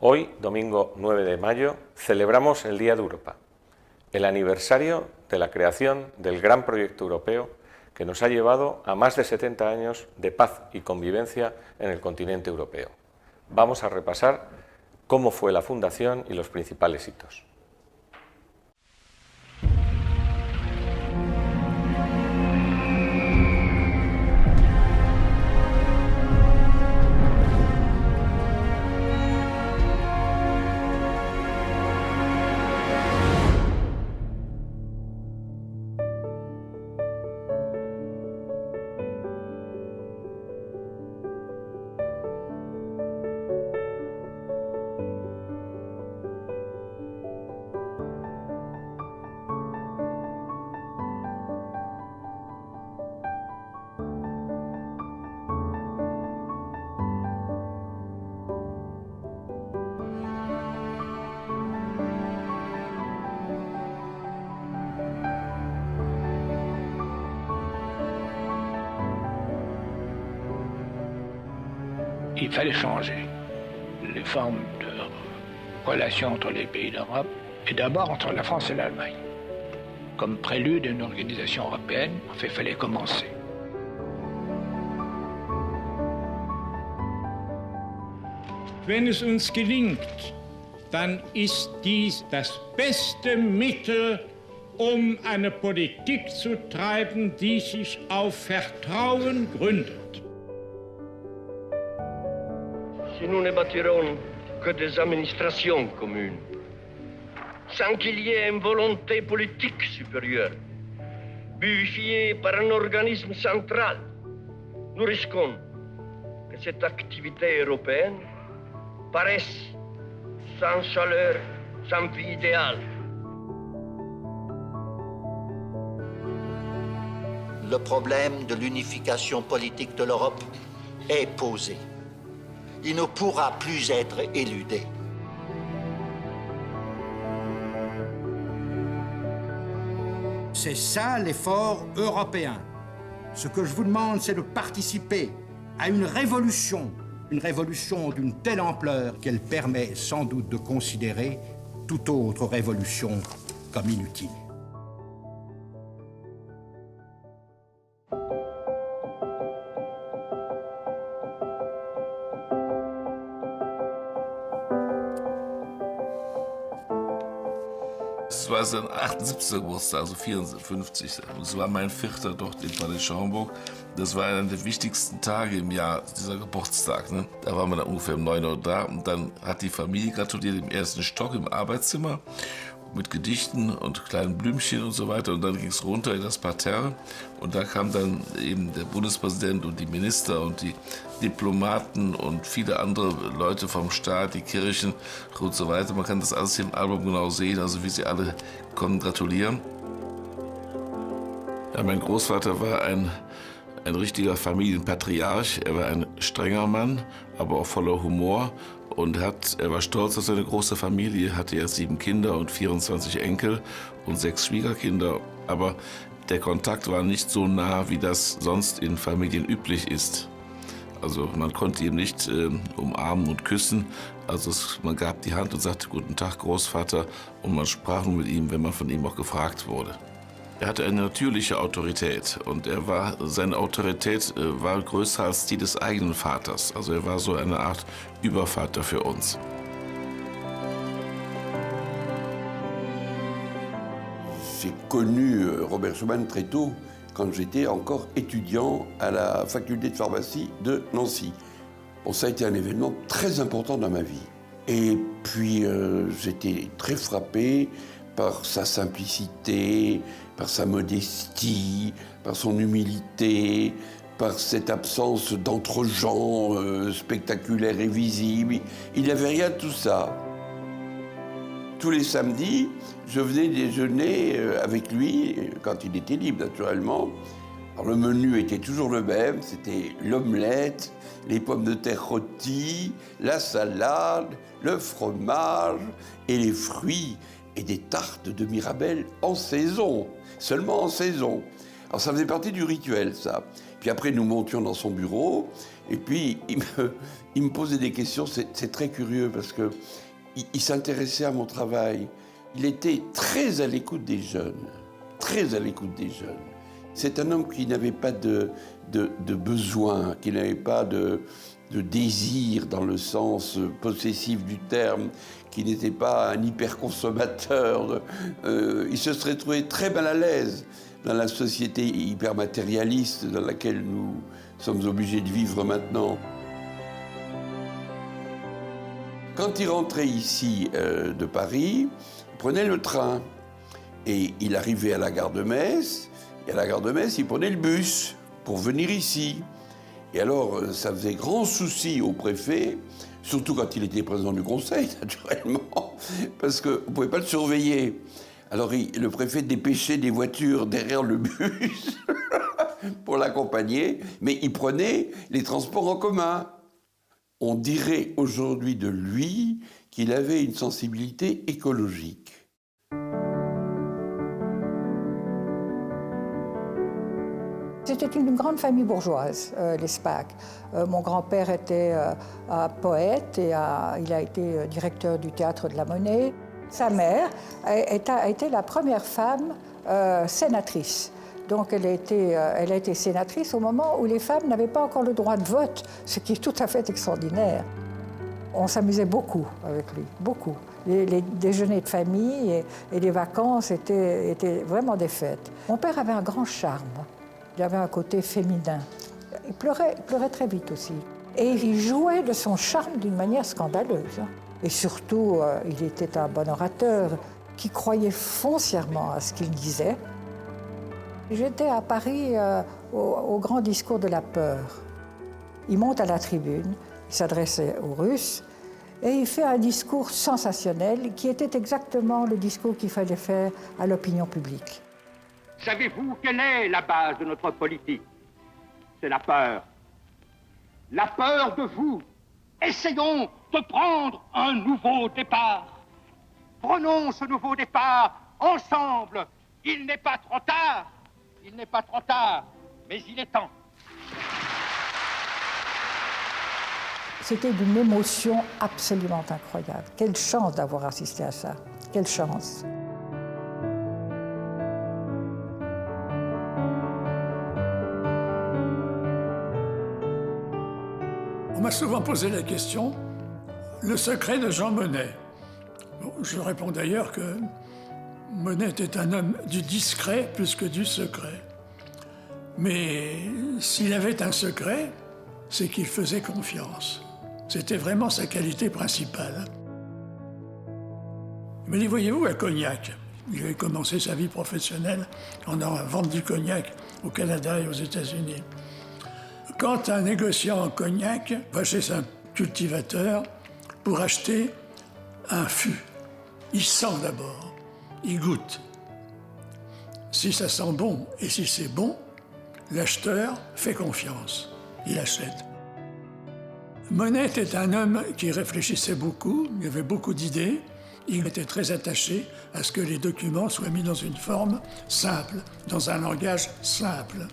Hoy, domingo 9 de mayo, celebramos el Día de Europa, el aniversario de la creación del gran proyecto europeo que nos ha llevado a más de 70 años de paz y convivencia en el continente europeo. Vamos a repasar cómo fue la fundación y los principales hitos. Il fallait changer les formes de relations entre les pays d'Europe, et d'abord entre la France et l'Allemagne. Comme prélude à une organisation européenne, il fallait commencer. Wenn es uns gelingt, dann ist dies das beste Mittel, eine Politik zu treiben, die sich auf Vertrauen gründet. Si nous ne bâtirons que des administrations communes, sans qu'il y ait une volonté politique supérieure, vivifiée par un organisme central, nous risquons que cette activité européenne paraisse sans chaleur, sans vie idéale. Le problème de l'unification politique de l'Europe est posé. Il ne pourra plus être éludé. C'est ça l'effort européen. Ce que je vous demande, c'est de participer à une révolution d'une telle ampleur qu'elle permet sans doute de considérer toute autre révolution comme inutile. Es war sein 78. Geburtstag, also 54. Es war mein 4. dort in Palais Schaumburg. Das war einer der wichtigsten Tage im Jahr, dieser Geburtstag. Ne? Da waren wir dann ungefähr um 9 Uhr da und dann hat die Familie gratuliert im ersten Stock im Arbeitszimmer mit Gedichten und kleinen Blümchen und so weiter. Und dann ging es runter in das Parterre und da kam dann eben der Bundespräsident und die Minister und die Diplomaten und viele andere Leute vom Staat, die Kirchen und so weiter. Man kann das alles hier im Album genau sehen, also wie sie alle kommen gratulieren. Ja, mein Großvater war ein richtiger Familienpatriarch. Er war ein strenger Mann, aber auch voller Humor. Und er war stolz auf seine große Familie, hatte ja 7 Kinder und 24 Enkel und 6 Schwiegerkinder. Aber der Kontakt war nicht so nah, wie das sonst in Familien üblich ist. Also man konnte ihn nicht umarmen und küssen. Also man gab die Hand und sagte, guten Tag, Großvater. Und man sprach nur mit ihm, wenn man von ihm auch gefragt wurde. Er hatte eine natürliche Autorität und seine Autorität war größer als die des eigenen Vaters. Also er war so eine Art Übervater für uns. J'ai connu Robert Schuman très tôt, quand j'étais encore étudiant à la faculté de pharmacie de Nancy. Bon, ça a été un événement très important dans ma vie. Et puis j'étais très frappé par sa simplicité, par sa modestie, par son humilité, par cette absence d'entre-gens spectaculaires et visibles. Il n'y avait rien de tout ça. Tous les samedis, je venais déjeuner avec lui, quand il était libre naturellement. Alors, le menu était toujours le même, c'était l'omelette, les pommes de terre rôties, la salade, le fromage et les fruits et des tartes de Mirabelle en saison, seulement en saison. Alors ça faisait partie du rituel, ça. Puis après, nous montions dans son bureau, et puis il me posait des questions. C'est très curieux parce qu'il s'intéressait à mon travail. Il était très à l'écoute des jeunes, très à l'écoute des jeunes. C'est un homme qui n'avait pas de besoin, qui n'avait pas de désir dans le sens possessif du terme, qui n'était pas un hyper-consommateur. Il se serait trouvé très mal à l'aise dans la société hyper-matérialiste dans laquelle nous sommes obligés de vivre maintenant. Quand il rentrait ici de Paris, il prenait le train et il arrivait à la gare de Metz, et à la gare de Metz, il prenait le bus pour venir ici. Et alors, ça faisait grand souci au préfet, surtout quand il était président du conseil, naturellement, parce qu'on ne pouvait pas le surveiller. Alors, le préfet dépêchait des voitures derrière le bus pour l'accompagner, mais il prenait les transports en commun. On dirait aujourd'hui de lui qu'il avait une sensibilité écologique. C'était une grande famille bourgeoise, les Spaak. Mon grand-père était poète et il a été directeur du Théâtre de la Monnaie. Sa mère a été la première femme sénatrice. Donc elle a été sénatrice au moment où les femmes n'avaient pas encore le droit de vote, ce qui est tout à fait extraordinaire. On s'amusait beaucoup avec lui, beaucoup. Les déjeuners de famille et les vacances étaient vraiment des fêtes. Mon père avait un grand charme. Il avait un côté féminin. Il pleurait très vite aussi. Et il jouait de son charme d'une manière scandaleuse. Et surtout, il était un bon orateur qui croyait foncièrement à ce qu'il disait. J'étais à Paris au grand discours de la peur. Il monte à la tribune, il s'adressait aux Russes, et il fait un discours sensationnel qui était exactement le discours qu'il fallait faire à l'opinion publique. Savez-vous quelle est la base de notre politique? C'est la peur. La peur de vous. Essayons de prendre un nouveau départ. Prenons ce nouveau départ ensemble. Il n'est pas trop tard. Il n'est pas trop tard, mais il est temps. C'était d'une émotion absolument incroyable. Quelle chance d'avoir assisté à ça. Quelle chance. On m'a souvent posé la question, le secret de Jean Monnet. Bon, je réponds d'ailleurs que Monnet était un homme du discret plus que du secret. Mais s'il avait un secret, c'est qu'il faisait confiance. C'était vraiment sa qualité principale. Mais voyez-vous, à Cognac, il avait commencé sa vie professionnelle en vendant du cognac au Canada et aux États-Unis. Quand un négociant en cognac va chez un cultivateur pour acheter un fût, il sent d'abord, il goûte. Si ça sent bon et si c'est bon, l'acheteur fait confiance, il achète. Monnet était un homme qui réfléchissait beaucoup, il avait beaucoup d'idées, il était très attaché à ce que les documents soient mis dans une forme simple, dans un langage simple.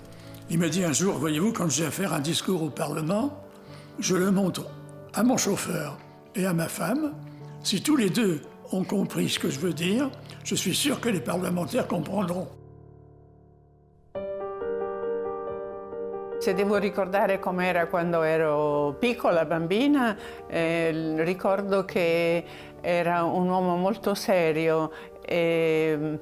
Il me dit un jour, voyez-vous, quand j'ai à faire un discours au Parlement, je le montre à mon chauffeur et à ma femme. Si tous les deux ont compris ce que je veux dire, je suis sûr que les parlementaires comprendront. Se devo ricordare com'era quando ero piccola, bambina, ricordo che era un uomo molto serio che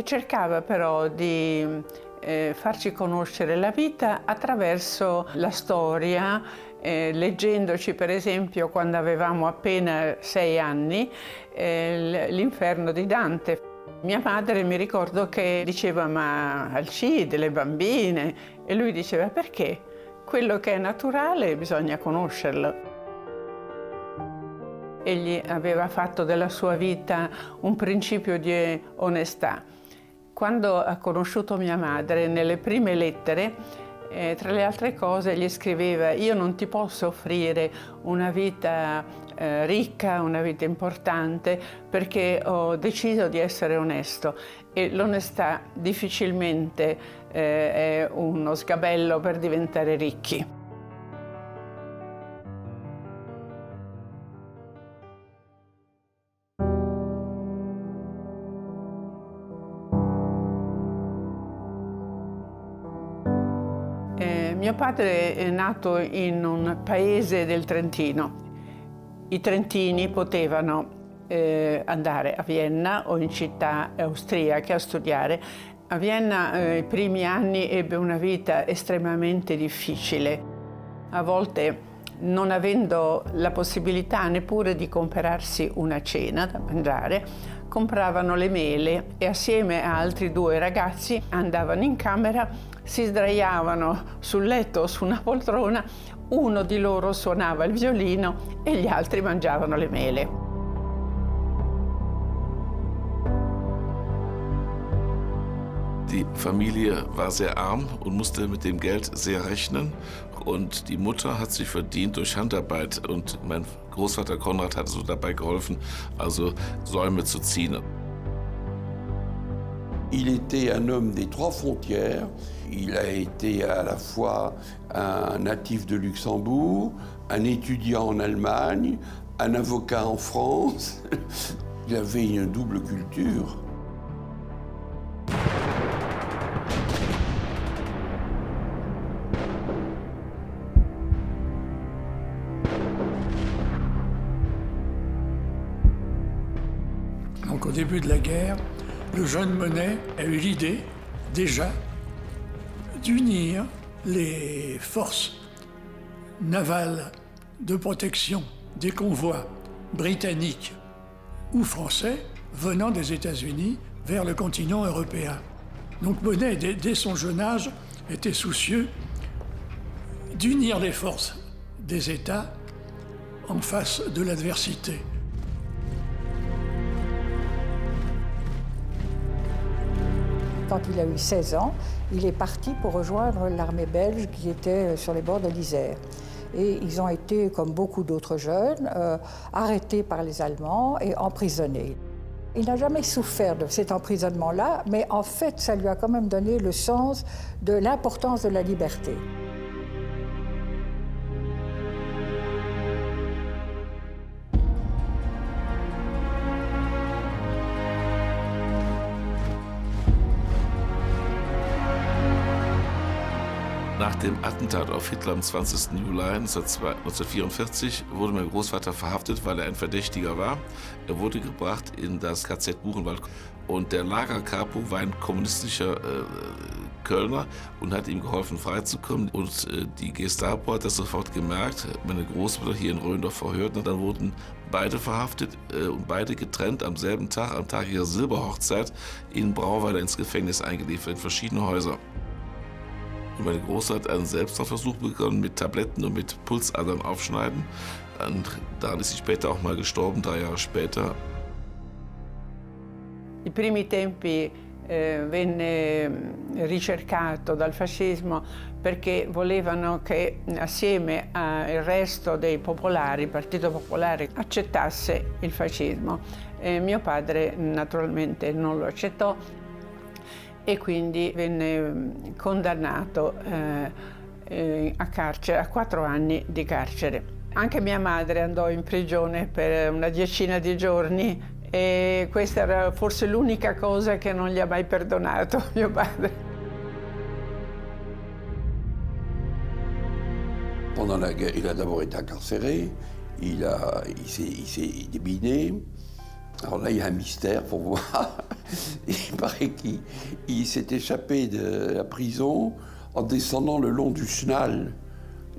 cercava però di farci conoscere la vita attraverso la storia, leggendoci per esempio quando avevamo appena 6 anni l'Inferno di Dante. Mia madre mi ricordo che diceva ma Alcide, le bambine, e lui diceva perché? Quello che è naturale bisogna conoscerlo. Egli aveva fatto della sua vita un principio di onestà. Quando ha conosciuto mia madre, nelle prime lettere E tra le altre cose gli scriveva: io non ti posso offrire una vita ricca, una vita importante, perché ho deciso di essere onesto, e l'onestà difficilmente è uno sgabello per diventare ricchi. Mio padre è nato in un paese del Trentino. I trentini potevano andare a Vienna o in città austriache a studiare. A Vienna i primi anni ebbe una vita estremamente difficile. A volte, non avendo la possibilità neppure di comprarsi una cena da mangiare, compravano le mele e assieme a altri 2 ragazzi andavano in camera, si sdraiavano sul letto o su una poltrona, uno di loro suonava il violino e gli altri mangiavano le mele. Die Familie war sehr arm und musste mit dem Geld sehr rechnen. Und die Mutter hat sich verdient durch Handarbeit. Und mein Großvater Konrad hat so dabei geholfen, also Säume zu ziehen. Il était un homme des 3 frontières. Il a été à la fois un natif de Luxembourg, un étudiant en Allemagne, un avocat en France. Il avait une double culture. Donc au début de la guerre, le jeune Monet a eu l'idée, déjà, d'unir les forces navales de protection des convois britanniques ou français venant des États-Unis vers le continent européen. Donc Monet, dès son jeune âge, était soucieux d'unir les forces des États en face de l'adversité. Quand il a eu 16 ans, il est parti pour rejoindre l'armée belge qui était sur les bords de l'Isère. Et ils ont été, comme beaucoup d'autres jeunes, arrêtés par les Allemands et emprisonnés. Il n'a jamais souffert de cet emprisonnement-là, mais en fait, ça lui a quand même donné le sens de l'importance de la liberté. Nach dem Attentat auf Hitler am 20. Juli 1944 wurde mein Großvater verhaftet, weil er ein Verdächtiger war. Er wurde gebracht in das KZ Buchenwald und der Lagerkapo war ein kommunistischer Kölner und hat ihm geholfen, freizukommen. Und die Gestapo hat das sofort gemerkt, meine Großmutter hier in Röndorf verhört, und dann wurden beide verhaftet und beide getrennt am selben Tag, am Tag ihrer Silberhochzeit, in Brauweiler ins Gefängnis eingeliefert, in verschiedene Häuser. Und meine Große hat einen Selbstmordversuch begonnen mit Tabletten und mit Pulsadern aufschneiden. Und daran ist sie später auch mal gestorben, 3 Jahre später. I primi tempi venne ricercato dal fascismo perché volevano che assieme al resto dei popolari, il Partito Popolare, accettasse il fascismo. Mio padre naturalmente non lo accettò e quindi venne condannato a carcere, a 4 anni di carcere. Anche mia madre andò in prigione per una 10ina di giorni e questa era forse l'unica cosa che non gli ha mai perdonato mio padre. Pendant la guerre, il a d'abord été incarcéré, il s'est débiné. Alors là, il y a un mystère pour moi. Il paraît qu'il s'est échappé de la prison en descendant le long du chenal.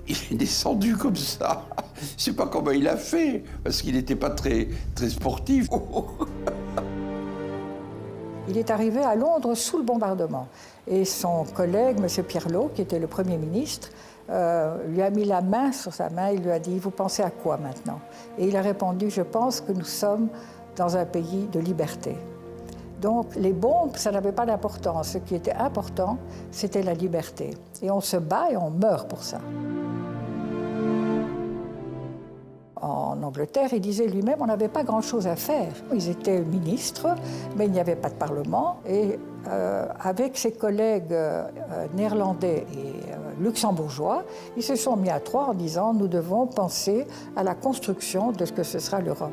Il est descendu comme ça. Je ne sais pas comment il a fait, parce qu'il n'était pas très sportif. Il est arrivé à Londres sous le bombardement. Et son collègue, M. Pierlot, qui était le Premier ministre, lui a mis la main sur sa main et lui a dit « Vous pensez à quoi maintenant ?» Et il a répondu « Je pense que nous sommes dans un pays de liberté. » Donc les bombes, ça n'avait pas d'importance. Ce qui était important, c'était la liberté. Et on se bat et on meurt pour ça. En Angleterre, il disait lui-même, on n'avait pas grand-chose à faire. Ils étaient ministres, mais il n'y avait pas de parlement. Et avec ses collègues néerlandais et luxembourgeois, ils se sont mis à trois en disant, nous devons penser à la construction de ce que ce sera l'Europe.